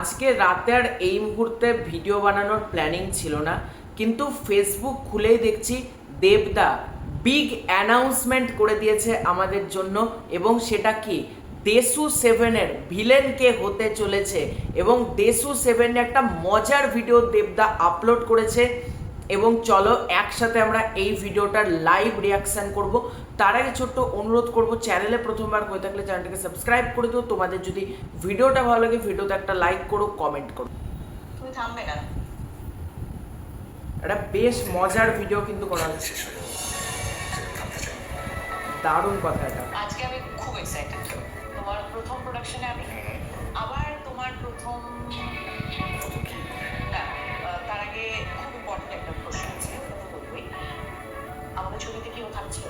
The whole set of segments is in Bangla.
আজকে রাতে আর এই মুহূর্তে ভিডিও বানানোর প্ল্যানিং ছিল না, কিন্তু ফেসবুক খুলেই দেখছি দেবদা বিগ অ্যানাউন্সমেন্ট করে দিয়েছে আমাদের জন্য। এবং সেটা কি, দেশু সেভেনের ভিলেন কে হতে চলেছে। এবং দেশু সেভেন একটা মজার ভিডিও দেবদা আপলোড করেছে। এবং চলো একসাথে আমরা এই ভিডিওটার লাইভ রিয়াকশন করব। তার আগে ছোট্ট অনুরোধ করব, চ্যানেলে প্রথমবার হয়ে থাকলে চ্যানেলটাকে সাবস্ক্রাইব করে দিও। তোমাদের যদি ভিডিওটা ভালো লাগে ভিডিওতে একটা লাইক করো, কমেন্ট করো। তুমি থামবে না। একটা বেশ মজার ভিডিও কিন্তু করা হচ্ছে, দারুণ কথা এটা। আজকে আমি খুব এক্সাইটেড। তোমার প্রথম প্রোডাকশনে আমি আবার তোমার প্রথম না, তার আগে খুব ইম্পর্টেন্ট একটা প্রশ্ন আছে, কথা বলবই। আমাদের ছবিতে কেউ থাকছিল?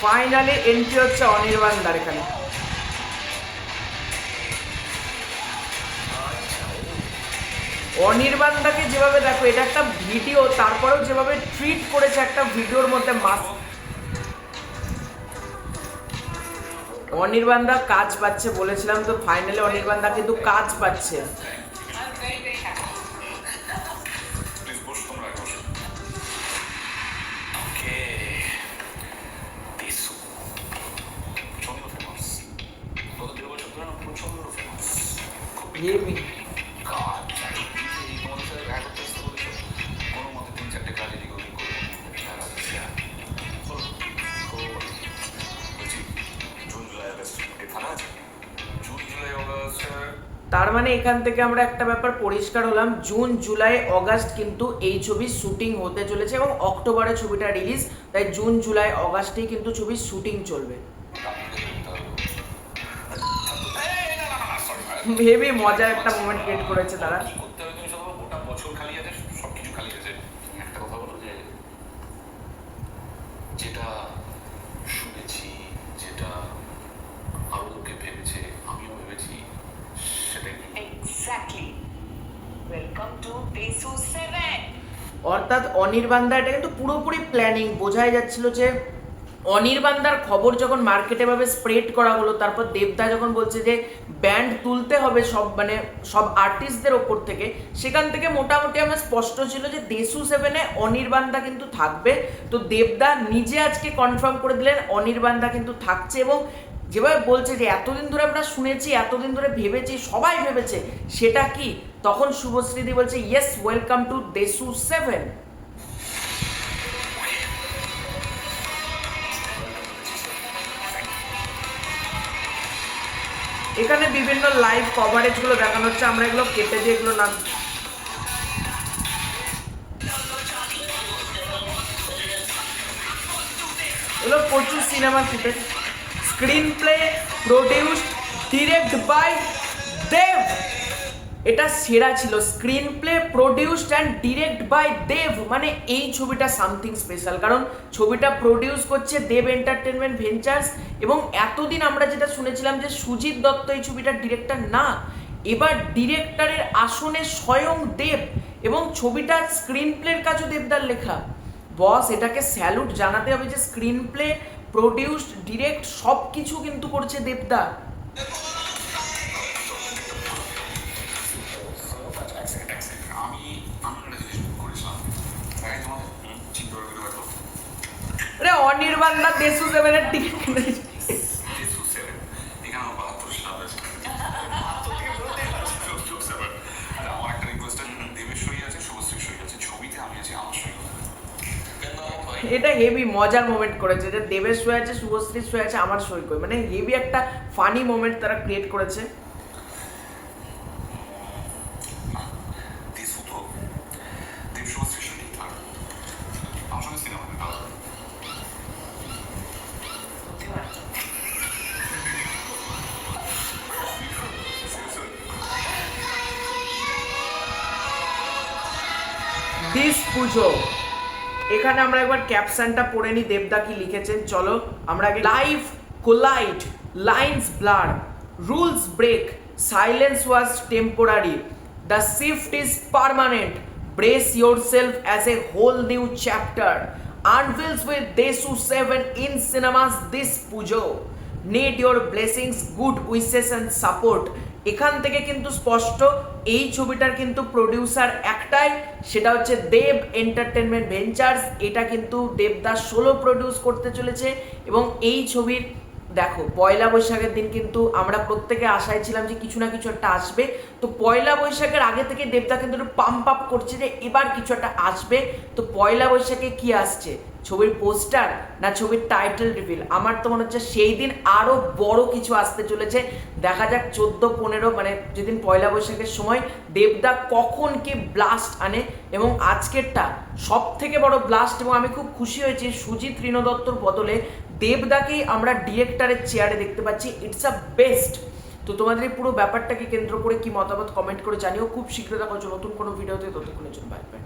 ফাইনালি এন্ট্রি হচ্ছে অনির্বাণদার এখানে। অনির্বাণদাকে যেভাবে দেখো, এটা একটা ভিডিও, তারপরেও যেভাবে ট্রিট করেছে একটা ভিডিওর মধ্যে মাস। অনির্বাণদা কাজ পাচ্ছে বলেছিলাম তো, ফাইনালি অনির্বাণদা কিন্তু কাজ পাচ্ছে। ये भी তার মানে এখান থেকে আমরা একটা ব্যাপার পরিষ্কার হলাম, জুন জুলাই অগাস্ট কিন্তু এই ছবির শুটিং হতে চলেছে এবং অক্টোবরে ছবিটা রিলিজ, তাই জুন জুলাই অগাস্টেই কিন্তু ছবির শুটিং চলবে। হেবি মজার একটা মোমেন্ট ক্রিয়েট করেছে তারা। যেটা শুনেছি, যেটা আরো লোকে ভেবেছে, আমিও ভেবেছি, সেটাই এক্স্যাক্টলি। Welcome to দেশু 7। অর্থাৎ অনির্বাণদা এটা কিন্তু পুরোপুরি প্ল্যানিং, বোঝাই যাচ্ছিল যে অনির্বাণদার খবর যখন মার্কেটে ভাবে স্প্রেড করা হলো, তারপর দেবদা যখন বলছে যে ব্যান্ড তুলতে হবে সব, মানে সব আর্টিস্টদের ওপর থেকে, সেখান থেকে মোটামুটি আমার স্পষ্ট ছিল যে দেশু সেভেনে অনির্বাণদা কিন্তু থাকবে। তো দেবদা নিজে আজকে কনফার্ম করে দিলেন অনির্বাণদা কিন্তু থাকছে। এবং যেভাবে বলছে যে এতদিন ধরে আমরা শুনেছি, এতদিন ধরে ভেবেছি, সবাই ভেবেছে, সেটা কি, তখন শুভশ্রীদি বলছে ইয়েস, ওয়েলকাম টু দেশু সেভেন। এখানে বিভিন্ন লাইভ কভারেজ গুলো দেখানো হচ্ছে, আমরা এগুলো কেটে দিয়ে এগুলো না, এগুলো প্রচুর cinema footage. Screenplay produced direct by Dev, এটা সেরা ছিল। Screenplay produced and direct by Dev, মানে এই ছবিটা সামথিং স্পেশাল, কারণ ছবিটা প্রডিউস করছে দেব এন্টারটেনমেন্ট ভেঞ্চার্স। এবং এতদিন আমরা যেটা শুনেছিলাম যে সুজিত দত্ত এই ছবিটার ডিরেক্টর, না, এবার ডিরেক্টরের আসনে স্বয়ং দেব। এবং ছবিটার স্ক্রিন প্লের কাজও দেবদার লেখা। বস, এটাকে স্যালুট জানাতে হবে যে স্ক্রিন প্লে প্রডিউসড ডিরেক্ট সব কিছু কিন্তু করছে দেবদা। আরে অনির্বাণদা দেশু সেভেনের টিকিট কিনে দিয়েছে। এটা হেভি মজার মোমেন্ট করেছে যে দেবের সই আছে, শুভশ্রীর সই আছে, আমার সই কই, মানে হেভি একটা ফানি মোমেন্ট তারা ক্রিয়েট করেছে। দিস পুজো, এখানে আমরা একবার ক্যাপশনটা পড়ে নিই দেবদা কি লিখেছেন। চলো আমরা আগে, life collide, lines blur, rules break, silence was temporary, the shift is permanent, brace yourself as a whole new chapter unveils with Desu 7 in cinemas this Pujo. Need your blessings, good wishes and support. এখান থেকে কিন্তু স্পষ্ট এই ছবিটার কিন্তু প্রডিউসার একটাই, সেটা হচ্ছে দেব এন্টারটেনমেন্ট ভেঞ্চার্স। এটা কিন্তু দেবদাস সোলো প্রডিউস করতে চলেছে এবং এই ছবির দেখো পয়লা বৈশাখের দিন কিন্তু আমরা প্রত্যেকে আশায় ছিলাম যে কিছু না কিছু একটা আসবে। তো পয়লা বৈশাখের আগে থেকে দেবদা কিন্তু একটু পাম্প আপ করছে যে এবার কিছু একটা আসবে। তো পয়লা বৈশাখে কি আসছে, ছবির পোস্টার না ছবির টাইটেল রিভিল? আমার তো মনে হচ্ছে সেই দিন আরো বড় কিছু আসতে চলেছে। দেখা যাক 14-15 মানে যেদিন পয়লা বৈশাখের সময় দেবদা কখন কি ব্লাস্ট আনে। এবং আজকেরটা সব থেকে বড় ব্লাস্ট, এবং আমি খুব খুশি হয়েছি সুজিত রিনো দত্তর বদলে দেবদাকেই আমরা ডিরেক্টরের চেয়ারে দেখতে পাচ্ছি। It's a best. তো তোমাদের এই পুরো ব্যাপারটাকে কেন্দ্র করে কি মতামত কমেন্ট করে জানিও। খুব শীঘ্র দেখা হচ্ছে নতুন কোনো ভিডিওতে, ততক্ষণের জন্য বাই বাই।